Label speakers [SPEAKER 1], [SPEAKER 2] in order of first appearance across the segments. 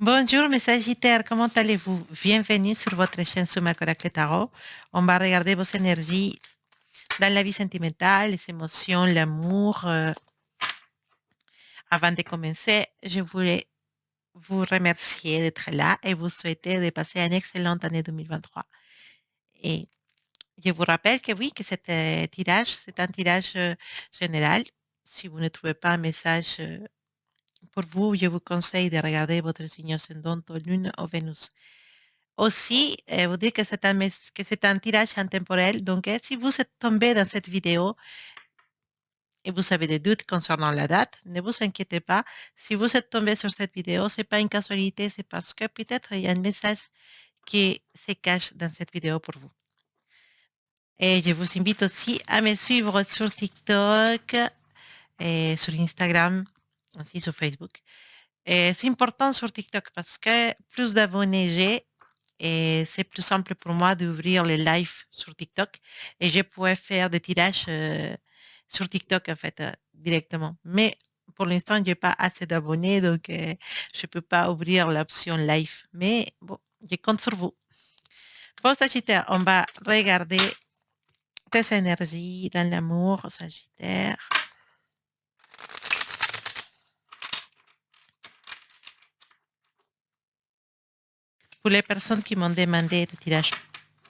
[SPEAKER 1] Bonjour mes Sagittaires, comment allez-vous? Bienvenue sur votre chaîne Suma Oracle Tarot. On va regarder vos énergies dans la vie sentimentale, les émotions, l'amour. Avant de commencer, je voulais vous remercier d'être là et vous souhaiter de passer une excellente année 2023. Et je vous rappelle que oui, que cet tirage, c'est un tirage général. Si vous ne trouvez pas un message pour vous, je vous conseille de regarder votre signe ascendant, Lune ou Vénus. Aussi, vous dire que c'est un tirage intemporel. Donc, si vous êtes tombé dans cette vidéo et vous avez des doutes concernant la date, ne vous inquiétez pas. Si vous êtes tombé sur cette vidéo, c'est pas une casualité, c'est parce que peut-être il y a un message qui se cache dans cette vidéo pour vous. Et je vous invite aussi à me suivre sur TikTok et sur Instagram, aussi sur Facebook. Et c'est important sur TikTok parce que plus d'abonnés j'ai, et c'est plus simple pour moi d'ouvrir les lives sur TikTok et je pourrais faire des tirages sur TikTok en fait directement. Mais pour l'instant, je n'ai pas assez d'abonnés, donc je ne peux pas ouvrir l'option live. Mais bon, je compte sur vous. Bon, Sagittaire, on va regarder tes énergies dans l'amour, Sagittaire. Pour les personnes qui m'ont demandé des tirages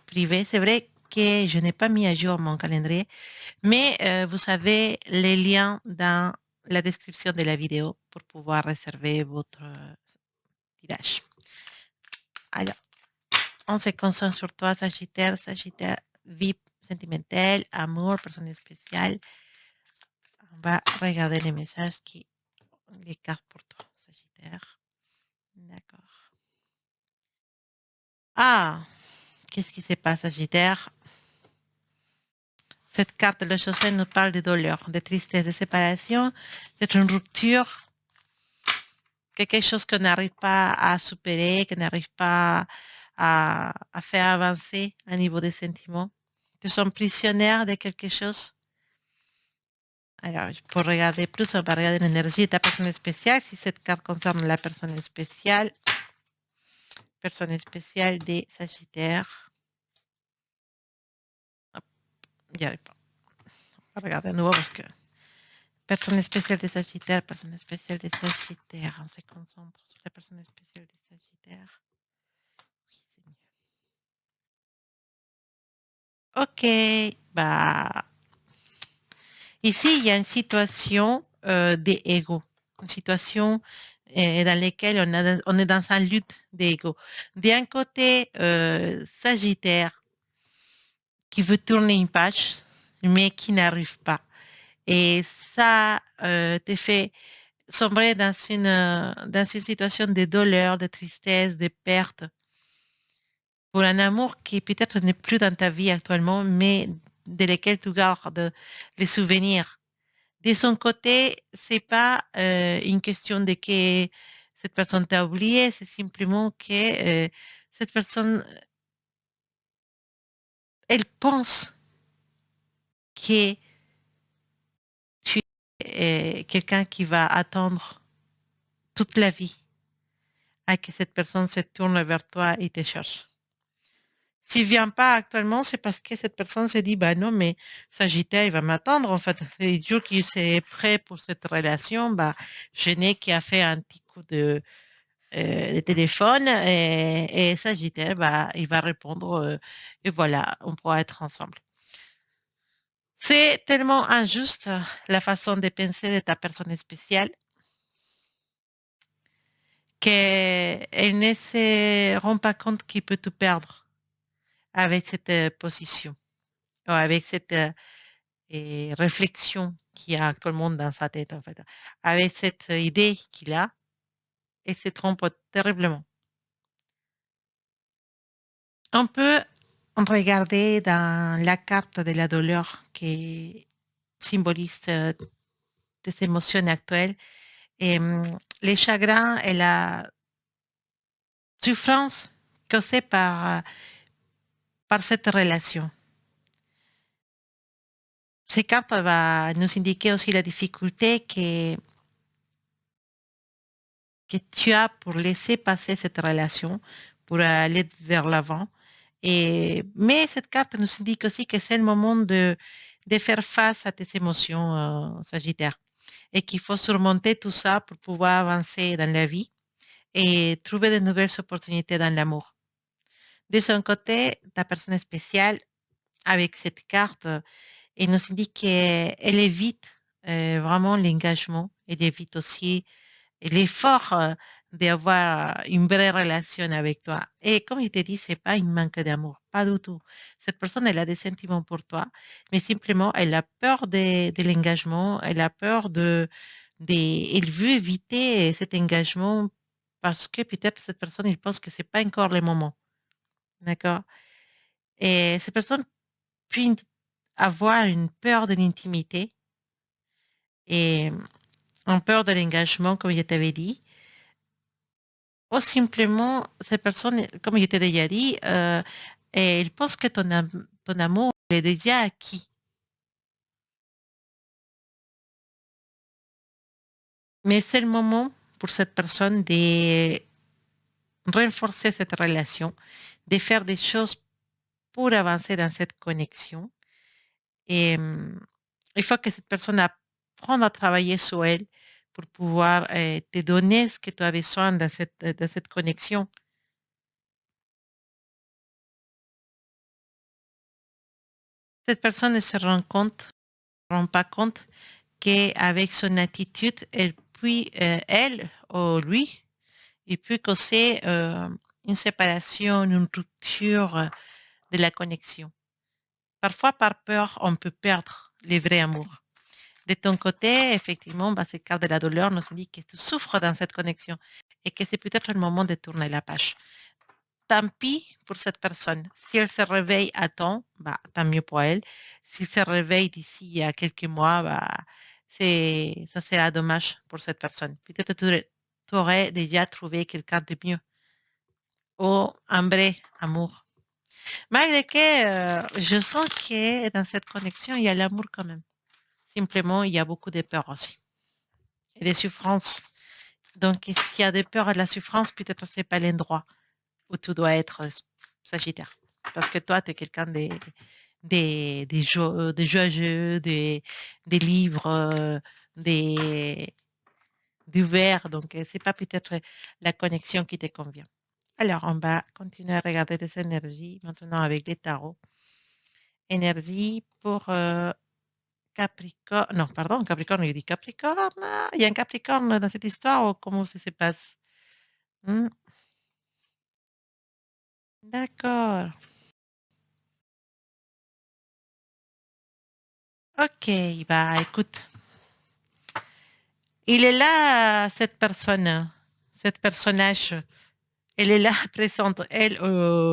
[SPEAKER 1] privés, c'est vrai que je n'ai pas mis à jour mon calendrier, mais vous avez les liens dans la description de la vidéo pour pouvoir réserver votre tirage. Alors, on se concentre sur toi, Sagittaire, Sagittaire, vie sentimentale, amour, personne spéciale. On va regarder les messages qui les cartes pour toi, Sagittaire. D'accord. Ah, qu'est-ce qui se passe, Sagittaire? Cette carte de la chaussée nous parle de douleur, de tristesse, de séparation, d'être une rupture, quelque chose qu'on n'arrive pas à supérer, qu'on n'arrive pas à faire avancer à niveau des sentiments. Tu sont prisonnières de quelque chose. Alors, pour regarder plus, on va regarder l'énergie de ta personne spéciale. Si cette carte concerne la personne spéciale des Sagittaires. Hop, j'y arrive pas. On va regarder à nouveau parce que personne spéciale des Sagittaires, personne spéciale des Sagittaires. On se concentre sur la personne spéciale des Sagittaires. Oui, c'est mieux. Ok, bah, ici, il y a une situation d'ego, une situation dans laquelle on est dans une lutte d'ego. D'un côté, Sagittaire qui veut tourner une page, mais qui n'arrive pas. Et ça te fait sombrer dans une situation de douleur, de tristesse, de perte, pour un amour qui peut-être n'est plus dans ta vie actuellement, mais de lequel tu gardes les souvenirs. De son côté, c'est pas une question de que cette personne t'a oublié, c'est simplement que cette personne, elle pense que tu es quelqu'un qui va attendre toute la vie à que cette personne se tourne vers toi et te cherche. S'il vient pas actuellement, c'est parce que cette personne s'est dit, bah non, mais Sagittaire, il va m'attendre. En fait, le jour qu'il s'est prêt pour cette relation, bah, je n'ai qu'à faire un petit coup de téléphone et Sagittaire, bah, il va répondre et voilà, on pourra être ensemble. C'est tellement injuste la façon de penser de ta personne spéciale qu'elle ne se rend pas compte qu'il peut tout perdre avec cette position, ou avec cette réflexion qu'il y a tout le monde dans sa tête, en fait. Avec cette idée qu'il a, et se trompe terriblement. On peut regarder dans la carte de la douleur qui symbolise des émotions actuelles et les chagrins et la souffrance causée par cette relation. Ces cartes vont nous indiquer aussi la difficulté que que tu as pour laisser passer cette relation, pour aller vers l'avant. Mais cette carte nous indique aussi que c'est le moment de faire face à tes émotions, Sagittaire, et qu'il faut surmonter tout ça pour pouvoir avancer dans la vie et trouver de nouvelles opportunités dans l'amour. De son côté, ta personne spéciale, avec cette carte, elle nous indique qu'elle évite vraiment l'engagement, elle évite aussi l'effort d'avoir une vraie relation avec toi. Et comme je t'ai dit, c'est pas un manque d'amour, pas du tout. Cette personne, elle a des sentiments pour toi, mais simplement, elle a peur de l'engagement, elle a peur elle veut éviter cet engagement parce que peut-être cette personne, il pense que c'est pas encore le moment. D'accord? Et cette personne peut avoir une peur de l'intimité et une peur de l'engagement, comme je t'avais dit. Ou simplement, ces personnes, comme je t'ai déjà dit, elles pensent que ton amour est déjà acquis. Mais c'est le moment pour cette personne de renforcer cette relation, de faire des choses pour avancer dans cette connexion. Et il faut que cette personne apprenne à travailler sur elle pour pouvoir te donner ce que tu as besoin dans cette connexion. Cette personne ne se rend pas compte qu'avec son attitude, elle ou lui, il peut causer une séparation, une rupture de la connexion. Parfois, par peur, on peut perdre les vrais amours. De ton côté, effectivement, cette carte de la douleur nous dit que tu souffres dans cette connexion et que c'est peut-être le moment de tourner la page. Tant pis pour cette personne. Si elle se réveille à temps, tant mieux pour elle. S'il se réveille d'ici à quelques mois, ça sera dommage pour cette personne. Peut-être que tu aurais déjà trouvé quelqu'un de mieux ou un vrai amour. Malgré que je sens que dans cette connexion, il y a l'amour quand même. Simplement, il y a beaucoup de peur aussi et des souffrances. Donc, s'il y a des peurs et de la souffrance, peut-être que ce n'est pas l'endroit où tu dois être Sagittaire. Parce que toi, tu es quelqu'un des joyeux, des livres, des, du verre. Donc, c'est pas peut-être la connexion qui te convient. Alors, on va continuer à regarder des énergies maintenant avec des tarots. Énergie pour Capricorne. Non, pardon, Capricorne, je dis Capricorne. Il y a un Capricorne dans cette histoire ou comment ça se passe? Hmm, d'accord. Ok, écoute, il est là, cette personne, cette personnage. Elle est là, présente. Elle,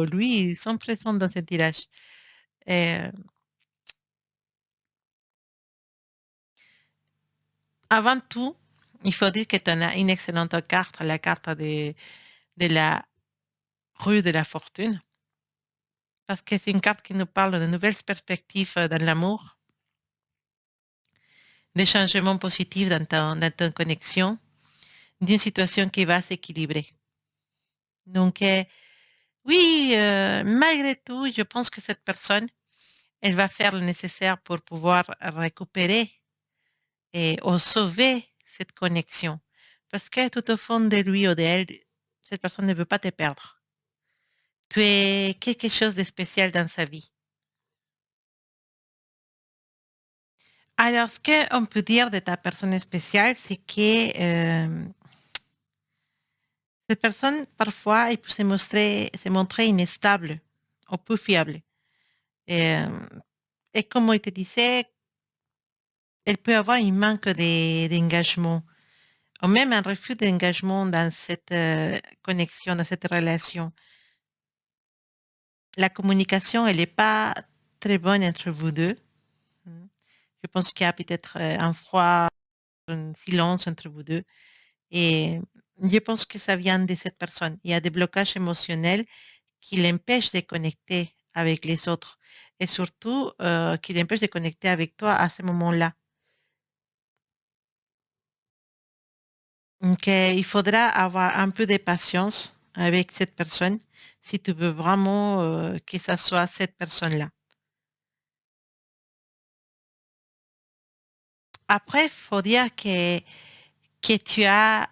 [SPEAKER 1] lui, ils sont présents dans ce tirage. Euh, Avant tout, il faut dire que tu as une excellente carte, la carte de la rue de la fortune, parce que c'est une carte qui nous parle de nouvelles perspectives dans l'amour, des changements positifs dans ta connexion, d'une situation qui va s'équilibrer. Donc, oui, malgré tout, je pense que cette personne, elle va faire le nécessaire pour pouvoir récupérer ou sauver cette connexion. Parce que tout au fond de lui ou d'elle, cette personne ne veut pas te perdre. Tu es quelque chose de spécial dans sa vie. Alors, ce qu'on peut dire de ta personne spéciale, c'est que cette personne, parfois, elle peut se montrer inestable ou peu fiable. Et, et comme je te disais, elle peut avoir un manque d'engagement ou même un refus d'engagement dans cette connexion, dans cette relation. La communication, elle n'est pas très bonne entre vous deux. Mm. Je pense qu'il y a peut-être un froid, un silence entre vous deux. Et je pense que ça vient de cette personne. Il y a des blocages émotionnels qui l'empêchent de connecter avec les autres. Et surtout, qui l'empêchent de connecter avec toi à ce moment-là. Donc, il faudra avoir un peu de patience avec cette personne si tu veux vraiment que ça soit cette personne-là. Après, il faut dire que tu as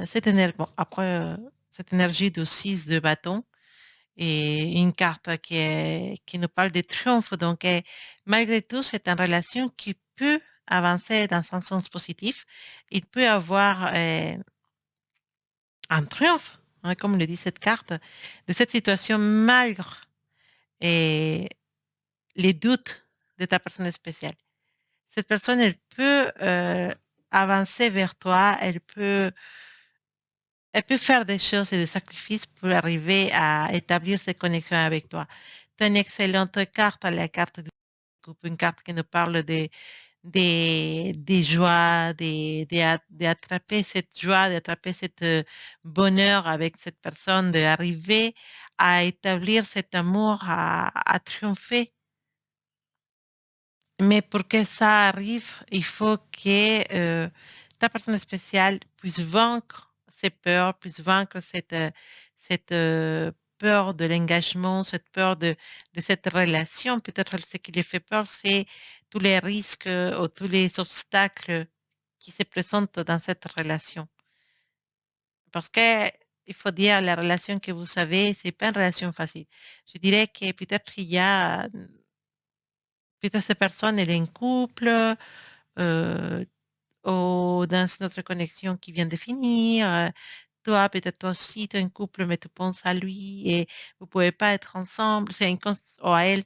[SPEAKER 1] cette énergie, bon, après, cette énergie de 6 de bâton et une carte qui nous parle de triomphe. Donc, malgré tout, c'est une relation qui peut avancer dans un sens positif. Il peut avoir un triomphe, hein, comme le dit cette carte, de cette situation malgré et les doutes de ta personne spéciale. Cette personne, elle peut avancer vers toi, elle peut faire des choses et des sacrifices pour arriver à établir ces connexions avec toi. Tu as une excellente carte, la carte du couple, une carte qui nous parle des joies, d'attraper cette joie, d'attraper cet bonheur avec cette personne, d'arriver à établir cet amour, à triompher. Mais pour que ça arrive, il faut que ta personne spéciale puisse vaincre ses peurs, puisse vaincre cette peur de l'engagement, cette peur de cette relation. Peut-être ce qui lui fait peur, c'est tous les risques ou tous les obstacles qui se présentent dans cette relation. Parce que il faut dire, la relation que vous avez, c'est pas une relation facile. Je dirais que peut-être il y a, peut-être cette personne, elle est en couple, euh, ou dans notre connexion qui vient de finir. Toi, peut-être toi aussi, tu es un couple, mais tu penses à lui et vous ne pouvez pas être ensemble. Ou à elle.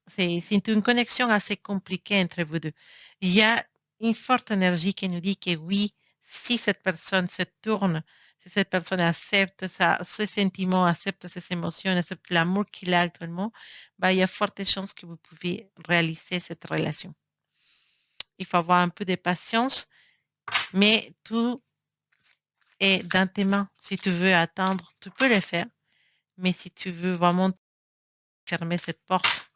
[SPEAKER 1] C'est une connexion assez compliquée entre vous deux. Il y a une forte énergie qui nous dit que oui, si cette personne se tourne, si cette personne accepte ses sentiments, accepte ses émotions, accepte l'amour qu'il a actuellement, bah, il y a fortes chances que vous pouvez réaliser cette relation. Il faut avoir un peu de patience, mais tout est dans tes mains. Si tu veux attendre, tu peux le faire. Mais si tu veux vraiment fermer cette porte,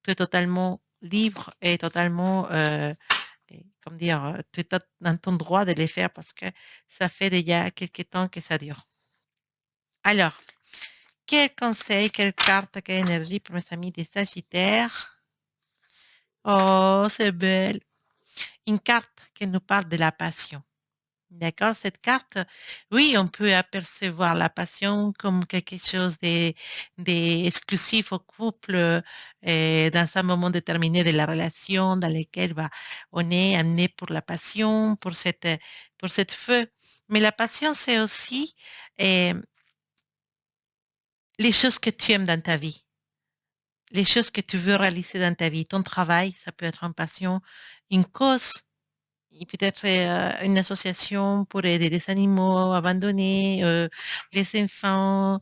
[SPEAKER 1] tu es totalement libre et totalement, comment dire, tu es dans ton droit de le faire parce que ça fait déjà quelques temps que ça dure. Alors, quel conseil, quelle carte, quelle énergie pour mes amis des Sagittaires? Oh, c'est belle. Une carte qui nous parle de la passion. D'accord, cette carte, oui, on peut apercevoir la passion comme quelque chose d'exclusif au couple dans un moment déterminé de la relation dans lequel bah, on est amené pour la passion, pour cette feu. Mais la passion, c'est aussi euh, les choses que tu aimes dans ta vie, les choses que tu veux réaliser dans ta vie. Ton travail, ça peut être une passion, une cause. Et peut-être une association pour aider les animaux abandonnés, les enfants,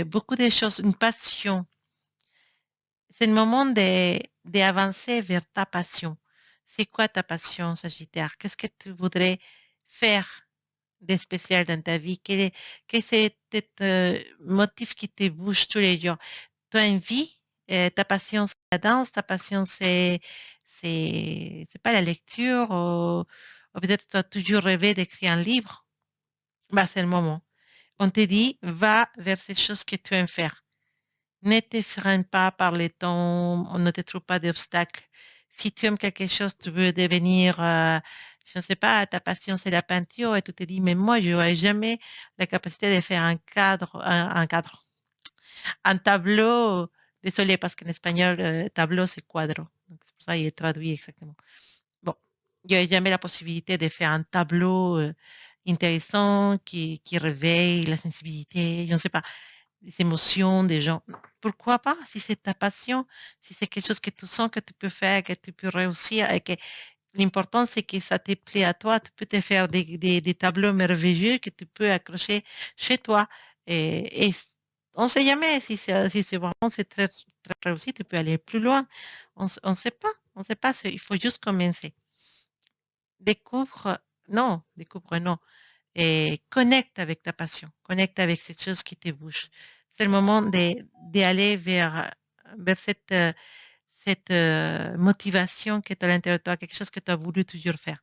[SPEAKER 1] beaucoup de choses, une passion. C'est le moment d'avancer vers ta passion. C'est quoi ta passion, Sagittaire? Qu'est-ce que tu voudrais faire de spécial dans ta vie? Quel est cet motif qui te bouge tous les jours? Tu as envie, ta passion, c'est la danse, ta passion, c'est pas la lecture, ou peut-être tu as toujours rêvé d'écrire un livre. Bah, c'est le moment. On te dit, va vers ces choses que tu aimes faire. Ne te freine pas par les temps, on ne te trouve pas d'obstacles. Si tu aimes quelque chose, tu veux devenir, je ne sais pas, ta passion c'est la peinture et tu te dis, mais moi, je n'aurais jamais la capacité de faire un cadre, un tableau. Désolé parce qu'en espagnol, tableau c'est cuadro. Donc, c'est pour ça qu'il est traduit exactement. Bon, il n'y a jamais la possibilité de faire un tableau intéressant qui réveille la sensibilité, je ne sais pas, les émotions des gens. Pourquoi pas, si c'est ta passion, si c'est quelque chose que tu sens que tu peux faire, que tu peux réussir et que l'important c'est que ça te plaît à toi, tu peux te faire des tableaux merveilleux que tu peux accrocher chez toi. Et on ne sait jamais si c'est vraiment c'est très réussi, tu peux aller plus loin. On ne sait pas, on sait pas, il faut juste commencer. Découvre, non, découvre, non. Et connecte avec ta passion, connecte avec cette chose qui te bouge. C'est le moment d'aller vers cette motivation qui est à l'intérieur de toi, quelque chose que tu as voulu toujours faire.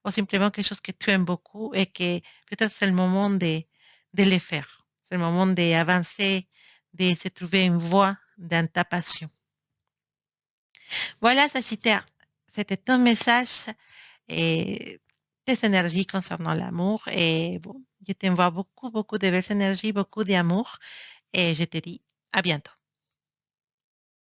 [SPEAKER 1] ou simplement quelque chose que tu aimes beaucoup et que peut-être c'est le moment de le faire. C'est le moment d'avancer, de se trouver une voie dans ta passion. Voilà, Sagittaire, c'était ton message et tes énergies concernant l'amour. Et bon, je t'envoie beaucoup, beaucoup de belles énergies, beaucoup d'amour et je te dis à bientôt.